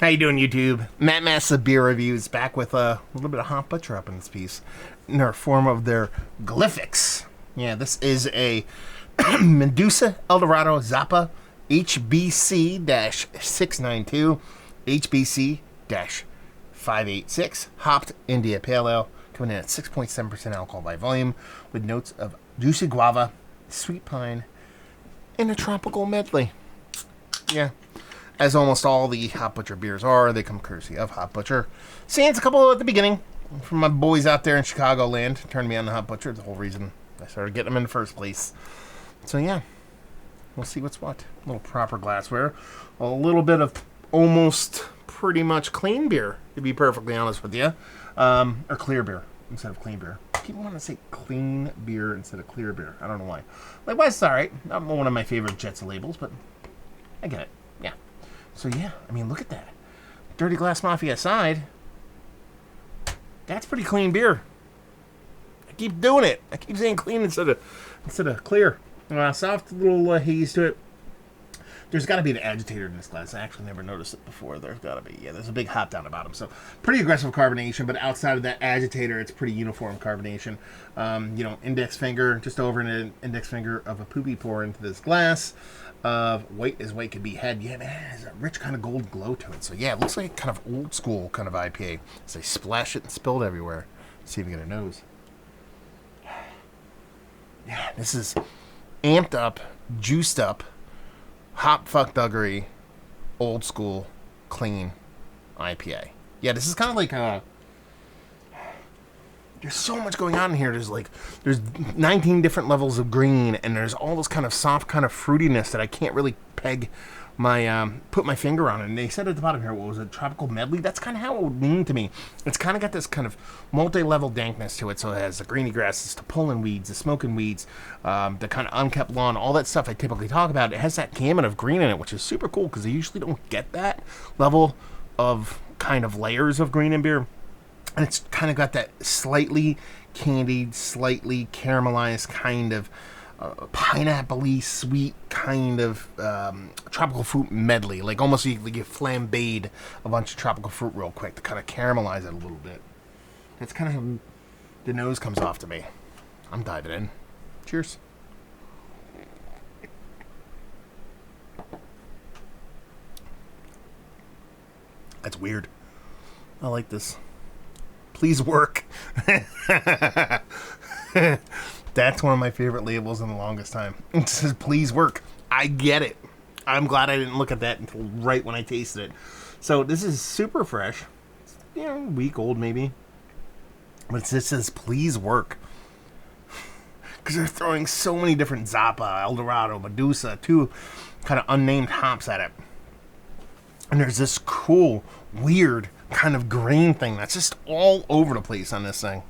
How you doing, YouTube? Matt Massa Beer Reviews back with a little bit of hot butcher up in this piece in the form of their Glyphx. Yeah, this is a Medusa Eldorado Zappa HBC-692 HBC-586 hopped India Pale Ale, coming in at 6.7% alcohol by volume with notes of juicy guava, sweet pine, and a tropical medley. Yeah. As almost all the Hot Butcher beers are, they come courtesy of Hot Butcher. Sans a couple at the beginning from my boys out there in Chicagoland. Turned me on to Hot Butcher. The whole reason I started getting them in the first place. So yeah, we'll see what's what. A little proper glassware. A little bit of almost pretty much clean beer, to be perfectly honest with you. Or clear beer instead of clean beer. People want to say clean beer instead of clear beer. I don't know why. Like, well, it's alright. Not one of my favorite Jets of labels, but I get it. Yeah. So yeah, I mean, look at that. Dirty Glass Mafia aside, that's pretty clean beer. I keep doing it. I keep saying clean instead of clear. Soft little haze to it. There's got to be an agitator in this glass. I actually never noticed it before. There's got to be. Yeah, there's a big hop down the bottom. So pretty aggressive carbonation, but outside of that agitator, it's pretty uniform carbonation. Index finger, just over an index finger of a poopy pour into this glass. White as white could be head. Yeah, man, it has a rich kind of gold glow to it. So yeah, it looks like kind of old school kind of IPA. As I splash it and spill it everywhere. Let's see if we get a nose. Yeah, this is amped up, juiced up, hop fuck duggery, old school, clean IPA. Yeah, this is kind of like there's so much going on in here. There's 19 different levels of green, and there's all this kind of soft kind of fruitiness that I can't really peg my put my finger on it. And they said at the bottom here, what was it, tropical medley? That's kind of how it would mean to me. It's kind of got this kind of multi-level dankness to it. So it has the greeny grasses, the pulling weeds, the smoking weeds, the kind of unkept lawn, all that stuff I typically talk about. It has that gamut of green in it, which is super cool because I usually don't get that level of kind of layers of green in beer. And it's kind of got that slightly candied, slightly caramelized kind of pineapple-y, sweet kind of tropical fruit medley. Like almost like you flambéed a bunch of tropical fruit real quick to kind of caramelize it a little bit. That's kind of how the nose comes off to me. I'm diving in. Cheers. That's weird. I like this. Please work. That's one of my favorite labels in the longest time. It says, please work. I get it. I'm glad I didn't look at that until right when I tasted it. So this is super fresh. It's, a week old maybe. But it just says, please work. Because they're throwing so many different Zappa, Eldorado, Medusa, two kind of unnamed hops at it. And there's this cool, weird kind of green thing that's just all over the place on this thing.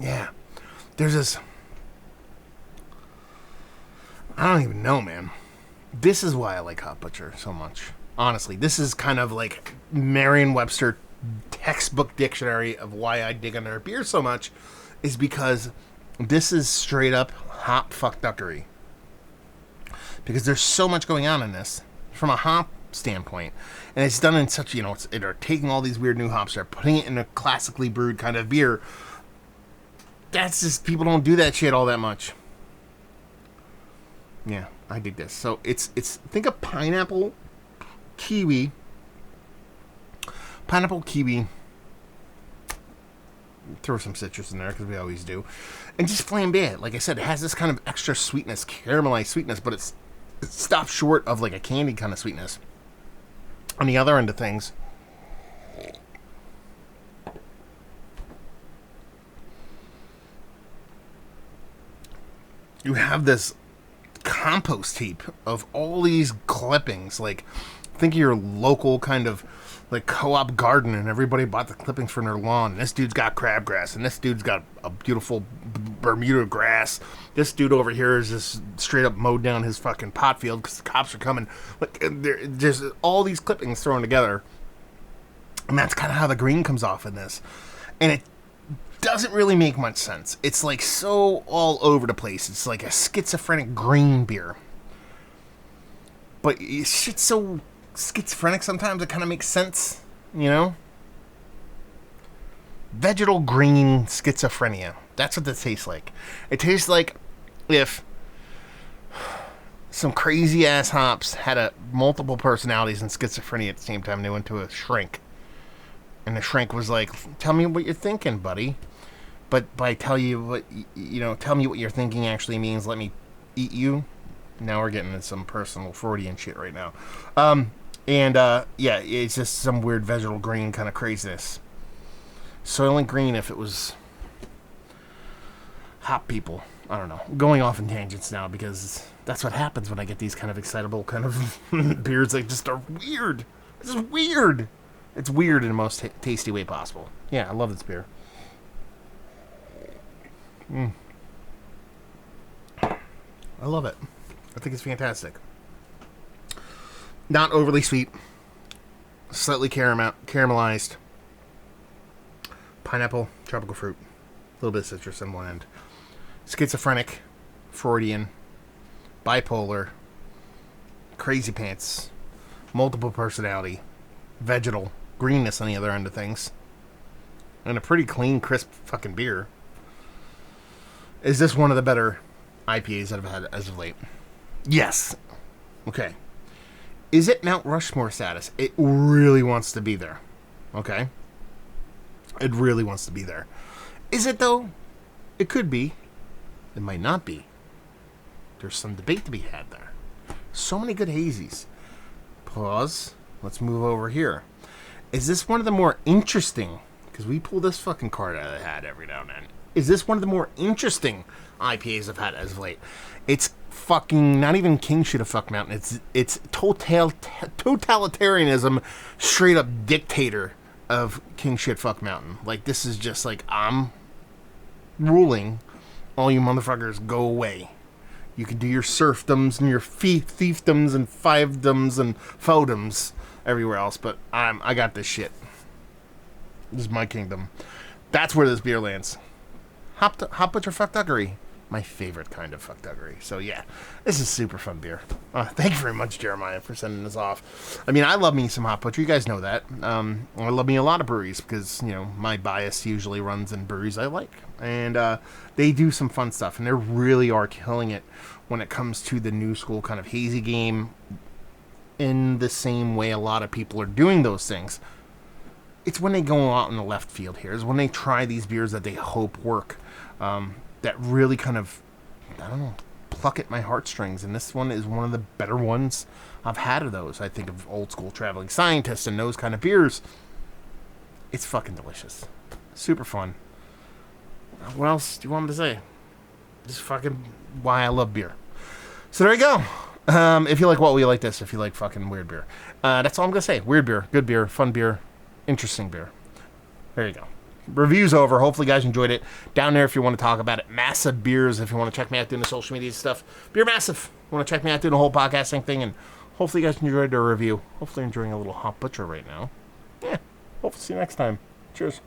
Yeah. There's this... I don't even know, man. This is why I like Hot Butcher so much. Honestly, this is kind of like Merriam-Webster textbook dictionary of why I dig on their beer so much, is because this is straight up hop fuck duckery. Because there's so much going on in this from a hop standpoint. And it's done in such, they're taking all these weird new hops, they're putting it in a classically brewed kind of beer. That's just, people don't do that shit all that much. Yeah, I dig this. So it's think of pineapple, kiwi, throw some citrus in there because we always do, and just flambe it. Like I said, it has this kind of extra sweetness, caramelized sweetness, but it stops short of like a candy kind of sweetness. On the other end of things, you have this compost heap of all these clippings. Like, think of your local kind of like co-op garden, and everybody bought the clippings for their lawn. And this dude's got crabgrass, and this dude's got a beautiful Bermuda grass. This dude over here is just straight up mowed down his fucking pot field because the cops are coming. Like, there's all these clippings thrown together, and that's kind of how the green comes off in this. And doesn't really make much sense. It's like so all over the place. It's like a schizophrenic green beer. But shit's so schizophrenic sometimes it kind of makes sense, you know? Vegetal green schizophrenia. That's what this tastes like. It tastes like if some crazy ass hops had multiple personalities and schizophrenia at the same time. They went to a shrink. And the shrink was like, tell me what you're thinking, buddy. But by tell me what you're thinking actually means let me eat you. Now we're getting into some personal Freudian shit right now. Yeah, it's just some weird vegetal green kind of craziness. Soylent Green if it was hop people. I don't know. Going off in tangents now because that's what happens when I get these kind of excitable kind of beers that just are weird. This is weird. It's weird in the most tasty way possible. Yeah, I love this beer. I love it. I think it's fantastic. Not overly sweet. Slightly caramelized. Pineapple, tropical fruit. A little bit of citrus on one end. Schizophrenic, Freudian, bipolar, crazy pants, multiple personality, vegetal, greenness on the other end of things, and a pretty clean, crisp fucking beer. Is this one of the better IPAs that I've had as of late? Yes. Okay. Is it Mount Rushmore status? It really wants to be there. Okay? It really wants to be there. Is it, though? It could be. It might not be. There's some debate to be had there. So many good hazies. Pause. Let's move over here. Is this one of the more interesting, because we pull this fucking card out of the hat every now and then. Is this one of the more interesting IPAs I've had as of late? It's fucking, not even king shit of fuck mountain. It's totalitarianism, straight up dictator of king shit fuck mountain. Like, this is just like, I'm ruling, all you motherfuckers go away. You can do your serfdoms and your fiefdoms and fivedoms and fodoms everywhere else, but I got this shit. This is my kingdom. That's where this beer lands. Hop Butcher Fuckduckery. My favorite kind of fuckduckery. So yeah, this is super fun beer. Thank you very much, Jeremiah, for sending this off. I mean, I love me some Hop Butcher. You guys know that. I love me a lot of breweries because, you know, my bias usually runs in breweries I like. And they do some fun stuff, and they really are killing it when it comes to the new school kind of hazy game in the same way a lot of people are doing those things. It's when they go out in the left field here. Is when they try these beers that they hope work. That really kind of, I don't know, pluck at my heartstrings. And this one is one of the better ones I've had of those. I think of Old School Traveling Scientists and those kind of beers. It's fucking delicious. Super fun. What else do you want me to say? Just fucking why I love beer. So there you go. If you like what we like this, if you like fucking weird beer. That's all I'm going to say. Weird beer, good beer, fun beer, interesting beer. There you go. Review's over. Hopefully you guys enjoyed it. Down there if you want to talk about it. Massive Beers if you want to check me out doing the social media stuff. Beer Massive. You want to check me out doing the whole podcasting thing. And hopefully you guys enjoyed the review. Hopefully you're enjoying a little Hop Butcher right now. Yeah. Hopefully see you next time. Cheers.